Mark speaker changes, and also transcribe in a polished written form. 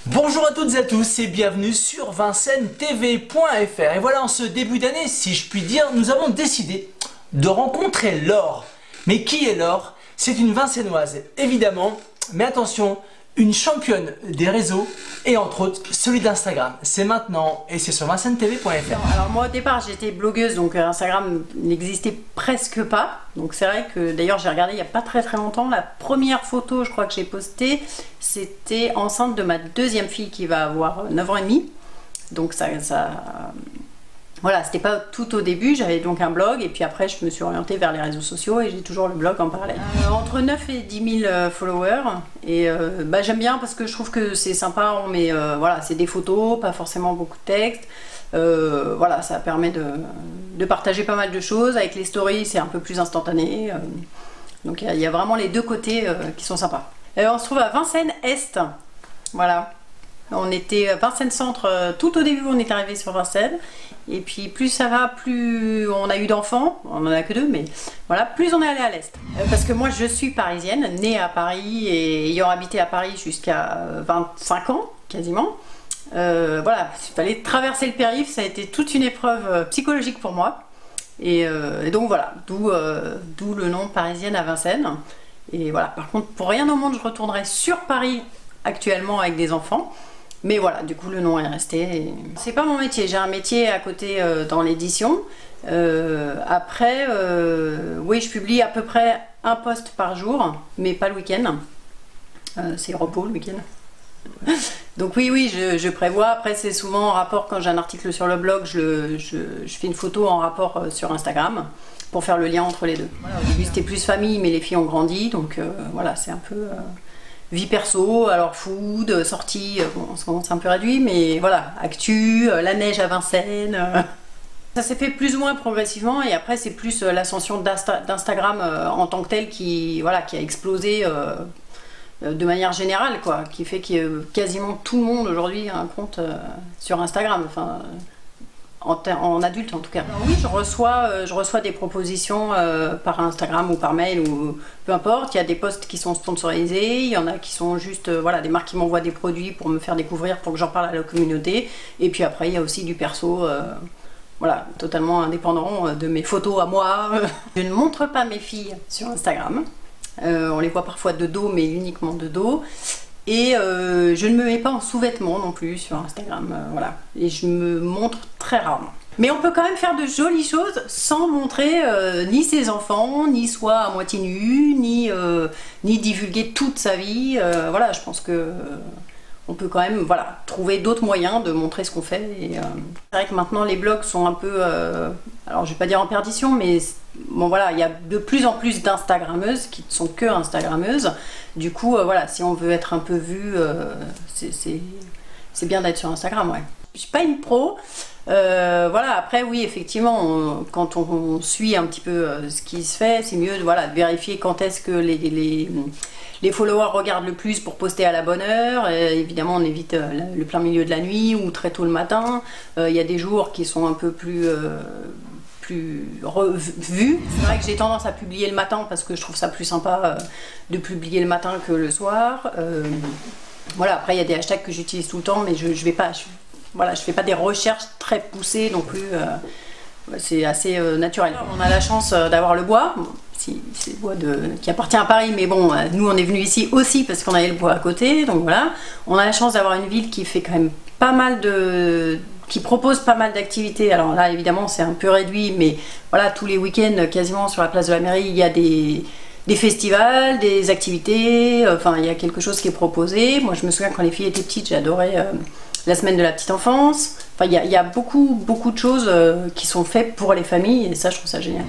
Speaker 1: Bonjour à toutes et à tous et bienvenue sur VincenneTV.fr. Et voilà, en ce début d'année, si je puis dire, nous avons décidé de rencontrer Laure. Mais qui est Laure? C'est une Vincennoise, évidemment, mais attention, une championne des réseaux et entre autres celui d'Instagram. C'est maintenant et c'est sur VincenneTV.fr.
Speaker 2: Alors moi au départ j'étais blogueuse, donc Instagram n'existait presque pas. Donc c'est vrai que d'ailleurs j'ai regardé il n'y a pas très longtemps, la première photo je crois que j'ai postée, c'était enceinte de ma deuxième fille qui va avoir 9 ans et demi. Donc voilà, c'était pas tout au début, j'avais donc un blog et puis après je me suis orientée vers les réseaux sociaux et j'ai toujours le blog en parallèle. Entre 9 et 10 000 followers et j'aime bien parce que je trouve que c'est sympa, on met, voilà, c'est des photos, pas forcément beaucoup de texte. Voilà, ça permet de partager pas mal de choses. Avec les stories c'est un peu plus instantané, donc il y a vraiment les deux côtés qui sont sympas. On se trouve à Vincennes-Est, voilà. On était à Vincennes Centre, tout au début on est arrivé sur Vincennes, et puis plus ça va, plus on a eu d'enfants, on en a que 2, mais voilà, plus on est allé à l'Est. Parce que moi je suis parisienne, née à Paris et ayant habité à Paris jusqu'à 25 ans quasiment. Voilà, il fallait traverser le périph', ça a été toute une épreuve psychologique pour moi. Et donc voilà, d'où le nom parisienne à Vincennes. Et voilà, par contre pour rien au monde je retournerai sur Paris actuellement avec des enfants. Mais voilà, du coup le nom est resté. C'est pas mon métier, j'ai un métier à côté dans l'édition. Après, oui, je publie à peu près un post par jour, mais pas le week-end. C'est repos le week-end. Donc oui, je prévois. Après c'est souvent en rapport, quand j'ai un article sur le blog, je fais une photo en rapport sur Instagram pour faire le lien entre les deux. Voilà, au début c'était plus famille, mais les filles ont grandi, donc voilà, c'est un peu... vie perso, alors food, sortie, bon, en ce moment c'est un peu réduit, mais voilà, actu, la neige à Vincennes. Ça s'est fait plus ou moins progressivement et après c'est plus l'ascension d'Instagram en tant que tel qui, voilà, qui a explosé de manière générale, quoi, qui fait que quasiment tout le monde aujourd'hui a un compte sur Instagram. Enfin, en adulte en tout cas. Alors oui, je reçois des propositions par Instagram ou par mail ou peu importe. Il y a des posts qui sont sponsorisés, il y en a qui sont juste voilà, des marques qui m'envoient des produits pour me faire découvrir, pour que j'en parle à la communauté. Et puis après il y a aussi du perso, voilà, totalement indépendant de mes photos à moi. Je ne montre pas mes filles sur Instagram. On les voit parfois de dos, mais uniquement de dos. Et je ne me mets pas en sous-vêtements non plus sur Instagram, voilà. Et je me montre très rarement. Mais on peut quand même faire de jolies choses sans montrer ni ses enfants, ni soit à moitié nu, ni divulguer toute sa vie. Voilà, je pense que on peut quand même, voilà, trouver d'autres moyens de montrer ce qu'on fait. C'est vrai que maintenant les blogs sont un peu, alors je vais pas dire en perdition, mais bon voilà, il y a de plus en plus d'instagrammeuses qui ne sont que instagrammeuses. Du coup, voilà, si on veut être un peu vu, c'est bien d'être sur Instagram, ouais. Je suis pas une pro. Voilà, après oui, effectivement, quand on suit un petit peu ce qui se fait, c'est mieux voilà, de vérifier quand est-ce que les followers regardent le plus pour poster à la bonne heure. Évidemment, on évite le plein milieu de la nuit ou très tôt le matin. Il y a des jours qui sont un peu plus revus. C'est vrai que j'ai tendance à publier le matin parce que je trouve ça plus sympa de publier le matin que le soir. Voilà, après il y a des hashtags que j'utilise tout le temps, mais je vais pas... Voilà, je fais pas des recherches très poussées non plus, c'est assez naturel. On a la chance d'avoir le bois, bon, c'est le bois qui appartient à Paris, mais bon, nous on est venu ici aussi parce qu'on avait le bois à côté, donc voilà. On a la chance d'avoir une ville qui fait quand même pas mal qui propose pas mal d'activités. Alors là évidemment c'est un peu réduit, mais voilà, tous les week-ends quasiment sur la place de la mairie il y a des festivals, des activités, enfin il y a quelque chose qui est proposé. Moi je me souviens quand les filles étaient petites, j'adorais la semaine de la petite enfance. Enfin, il y a beaucoup de choses qui sont faites pour les familles et ça, je trouve ça génial.